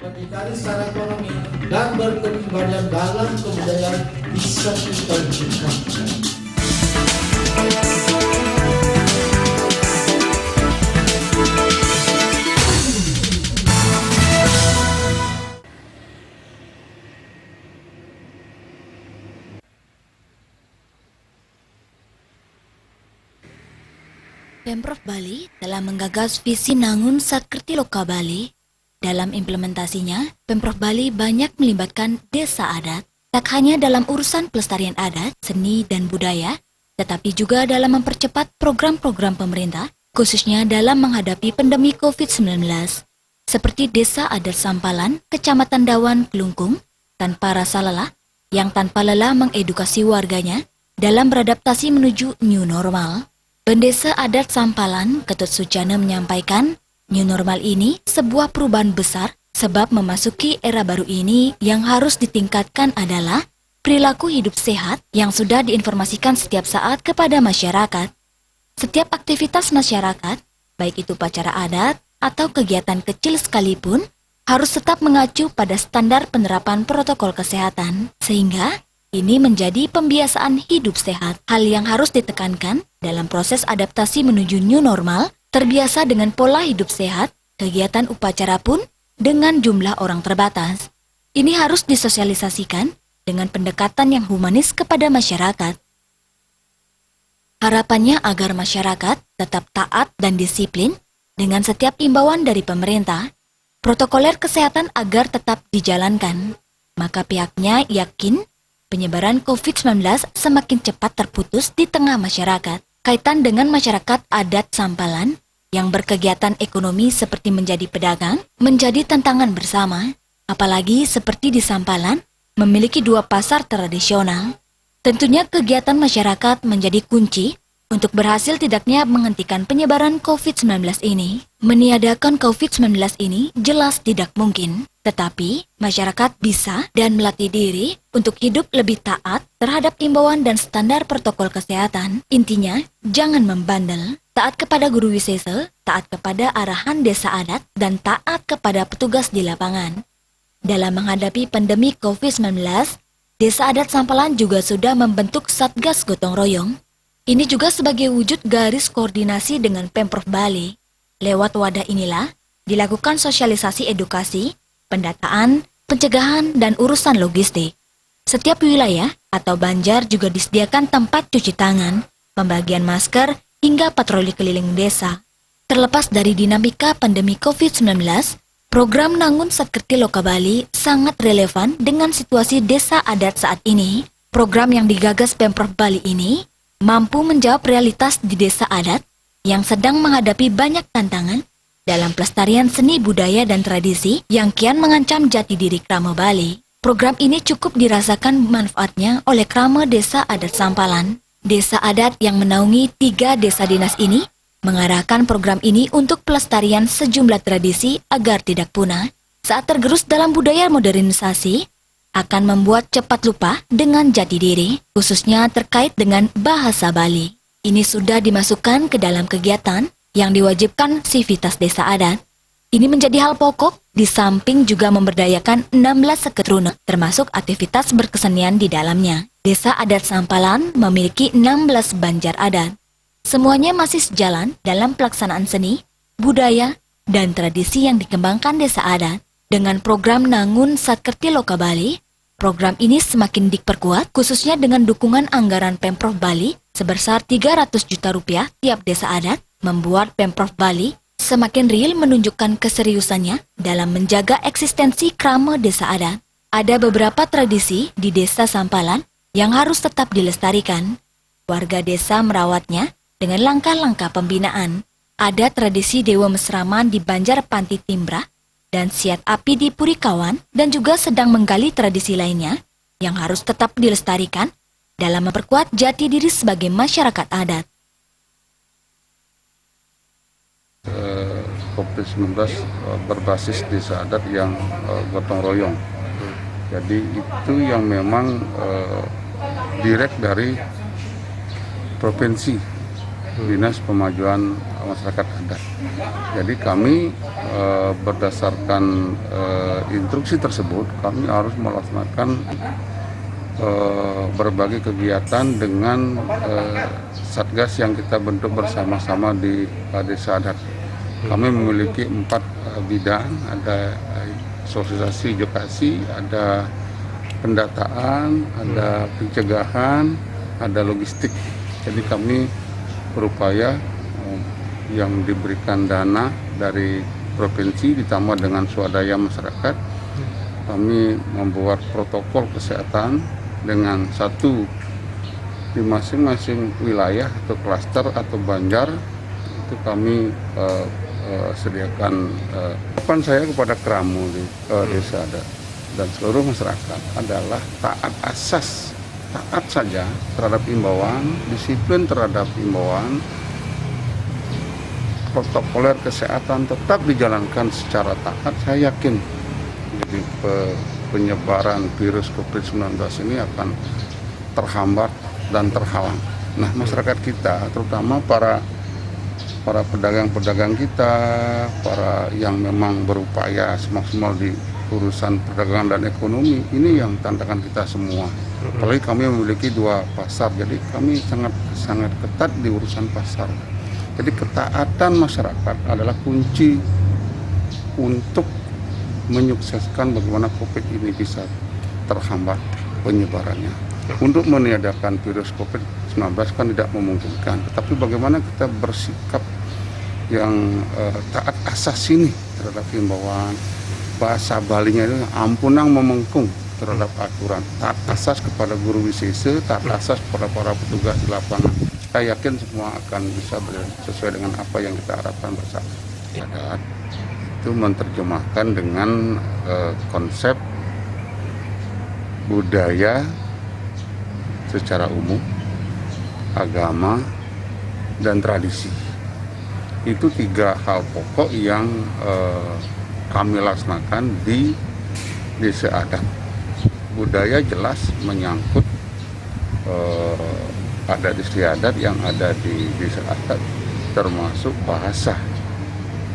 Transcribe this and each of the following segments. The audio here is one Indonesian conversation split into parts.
berdikari secara ekonomi dan berkepribadian dalam kebudayaan bisa kita wujudkan. Pemprov Bali telah menggagas visi Nangun Satkerti Loka Bali. Dalam implementasinya, Pemprov Bali banyak melibatkan desa adat, tak hanya dalam urusan pelestarian adat, seni, dan budaya, tetapi juga dalam mempercepat program-program pemerintah, khususnya dalam menghadapi pandemi COVID-19. Seperti Desa Adat Sampalan, Kecamatan Dawan, Kelungkung, tanpa rasa lelah, yang tanpa lelah mengedukasi warganya dalam beradaptasi menuju new normal. Pendesa Adat Sampalan, Ketut Sucana menyampaikan, new normal ini sebuah perubahan besar sebab memasuki era baru ini yang harus ditingkatkan adalah perilaku hidup sehat yang sudah diinformasikan setiap saat kepada masyarakat. Setiap aktivitas masyarakat, baik itu upacara adat atau kegiatan kecil sekalipun, harus tetap mengacu pada standar penerapan protokol kesehatan, sehingga ini menjadi pembiasaan hidup sehat. Hal yang harus ditekankan dalam proses adaptasi menuju new normal, terbiasa dengan pola hidup sehat, kegiatan upacara pun dengan jumlah orang terbatas. Ini harus disosialisasikan dengan pendekatan yang humanis kepada masyarakat. Harapannya agar masyarakat tetap taat dan disiplin dengan setiap imbauan dari pemerintah, protokoler kesehatan agar tetap dijalankan. Maka pihaknya yakin penyebaran COVID-19 semakin cepat terputus di tengah masyarakat. Kaitan dengan masyarakat adat Sampalan yang berkegiatan ekonomi seperti menjadi pedagang, menjadi tantangan bersama. Apalagi seperti di Sampalan, memiliki 2 pasar tradisional. Tentunya kegiatan masyarakat menjadi kunci untuk berhasil tidaknya menghentikan penyebaran COVID-19 ini. Meniadakan COVID-19 ini jelas tidak mungkin. Tetapi, masyarakat bisa dan melatih diri untuk hidup lebih taat terhadap imbauan dan standar protokol kesehatan. Intinya, jangan membandel, taat kepada guru wisesa, taat kepada arahan desa adat, dan taat kepada petugas di lapangan. Dalam menghadapi pandemi COVID-19, Desa Adat Sampalan juga sudah membentuk Satgas Gotong Royong. Ini juga sebagai wujud garis koordinasi dengan Pemprov Bali. Lewat wadah inilah dilakukan sosialisasi edukasi, pendataan, pencegahan, dan urusan logistik. Setiap wilayah atau banjar juga disediakan tempat cuci tangan, pembagian masker, hingga patroli keliling desa. Terlepas dari dinamika pandemi COVID-19, program Nangun Satkerti Loka Bali sangat relevan dengan situasi desa adat saat ini. Program yang digagas Pemprov Bali ini mampu menjawab realitas di desa adat yang sedang menghadapi banyak tantangan dalam pelestarian seni budaya dan tradisi yang kian mengancam jati diri Krama Bali. Program ini cukup dirasakan manfaatnya oleh Krama Desa Adat Sampalan. Desa adat yang menaungi 3 desa dinas ini mengarahkan program ini untuk pelestarian sejumlah tradisi agar tidak punah. Saat tergerus dalam budaya modernisasi, akan membuat cepat lupa dengan jati diri, khususnya terkait dengan bahasa Bali. Ini sudah dimasukkan ke dalam kegiatan yang diwajibkan Sivitas Desa Adat. Ini menjadi hal pokok, di samping juga memberdayakan 16 seketruna, termasuk aktivitas berkesenian di dalamnya. Desa Adat Sampalan memiliki 16 banjar adat. Semuanya masih sejalan dalam pelaksanaan seni, budaya, dan tradisi yang dikembangkan desa adat. Dengan program Nangun Satkerti Loka Bali, program ini semakin diperkuat khususnya dengan dukungan anggaran Pemprov Bali sebesar 300 juta rupiah tiap desa adat, membuat Pemprov Bali semakin real menunjukkan keseriusannya dalam menjaga eksistensi krama desa adat. Ada beberapa tradisi di desa Sampalan yang harus tetap dilestarikan. Warga desa merawatnya dengan langkah-langkah pembinaan. Ada tradisi Dewa Mesraman di Banjar Panti Timbrah dan Siat Api di Purikawan, dan juga sedang menggali tradisi lainnya yang harus tetap dilestarikan dalam memperkuat jati diri sebagai masyarakat adat. COVID-19 berbasis desa adat yang gotong royong. Jadi itu yang memang direct dari provinsi Dinas Pemajuan Masyarakat Adat. Jadi kami berdasarkan instruksi tersebut, kami harus melaksanakan berbagai kegiatan dengan satgas yang kita bentuk bersama-sama di Desa Adat. Kami memiliki 4 bidang, ada sosialisasi edukasi, ada pendataan, ada pencegahan, ada logistik. Jadi kami berupaya yang diberikan dana dari provinsi ditambah dengan swadaya masyarakat, kami membuat protokol kesehatan dengan satu di masing-masing wilayah atau klaster atau banjar. Itu kami sediakan. Harapan saya kepada Keramu di Desa Adat dan seluruh masyarakat adalah taat asas, taat saja terhadap imbauan, disiplin terhadap imbauan, protokoler kesehatan tetap dijalankan secara taat. Saya yakin jadi penyebaran virus COVID-19 ini akan terhambat dan terhalang. Nah, masyarakat kita, terutama para pedagang-pedagang kita, para yang memang berupaya semaksimal di urusan perdagangan dan ekonomi, ini yang tantangan kita semua. Apalagi kami memiliki 2 pasar, jadi kami sangat ketat di urusan pasar. Jadi ketaatan masyarakat adalah kunci untuk menyukseskan bagaimana COVID ini bisa terhambat penyebarannya. Untuk meniadakan virus COVID-19 kan tidak memungkinkan, tetapi bagaimana kita bersikap yang taat asas ini terhadap himbauan. Bahasa Balinya itu ampunang memengkung terhadap aturan, taat asas kepada guru wisese, taat asas kepada para petugas di lapangan. Saya yakin semua akan bisa sesuai dengan apa yang kita harapkan bersama. Adat itu menerjemahkan dengan konsep budaya secara umum, agama, dan tradisi. Itu 3 hal pokok yang kami laksanakan di Desa Adat. Budaya jelas menyangkut adat istiadat yang ada di Desa Adat, termasuk bahasa.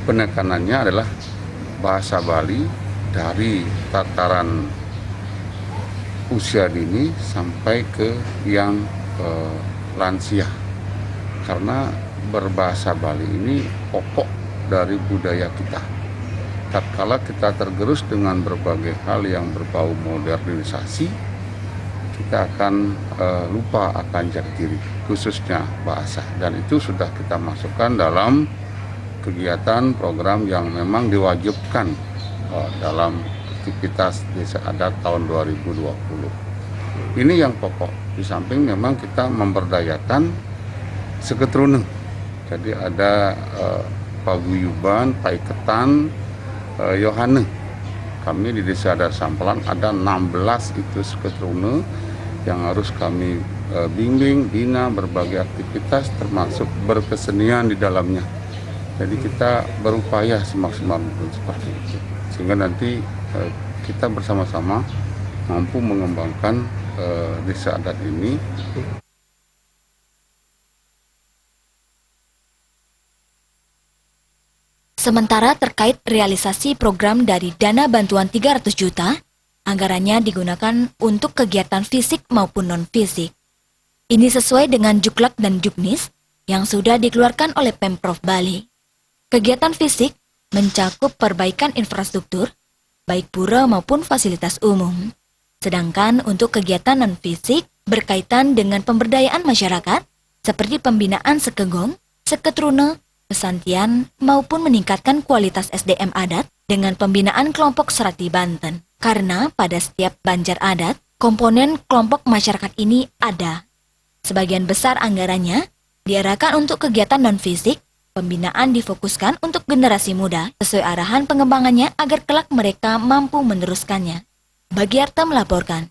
Penekanannya adalah bahasa Bali dari tataran usia dini sampai ke yang lansia. Karena berbahasa Bali ini pokok dari budaya kita. Tatkala kita tergerus dengan berbagai hal yang berbau modernisasi, kita akan lupa akan jati diri, khususnya bahasa. Dan itu sudah kita masukkan dalam kegiatan program yang memang diwajibkan dalam aktivitas Desa Adat tahun 2020. Ini yang pokok. Di samping memang kita memberdayakan seketruneng. Jadi ada paguyuban, paiketan, Yohane. Kami di Desa Adat Sampelan ada 16 itu seketruneng yang harus kami bimbing, bina berbagai aktivitas termasuk berkesenian di dalamnya. Jadi kita berupaya semaksimal mungkin seperti itu. Sehingga nanti kita bersama-sama mampu mengembangkan Desa Adat ini. Sementara terkait realisasi program dari dana bantuan 300 juta, anggarannya digunakan untuk kegiatan fisik maupun non-fisik. Ini sesuai dengan Juklak dan Juknis yang sudah dikeluarkan oleh Pemprov Bali. Kegiatan fisik mencakup perbaikan infrastruktur, baik pura maupun fasilitas umum. Sedangkan untuk kegiatan non-fisik berkaitan dengan pemberdayaan masyarakat, seperti pembinaan sekegong, seketrune, pesantian, maupun meningkatkan kualitas SDM adat dengan pembinaan kelompok Serati Banten. Karena pada setiap banjar adat, komponen kelompok masyarakat ini ada. Sebagian besar anggarannya diarahkan untuk kegiatan non-fisik, pembinaan difokuskan untuk generasi muda sesuai arahan pengembangannya agar kelak mereka mampu meneruskannya. Bagiarta melaporkan.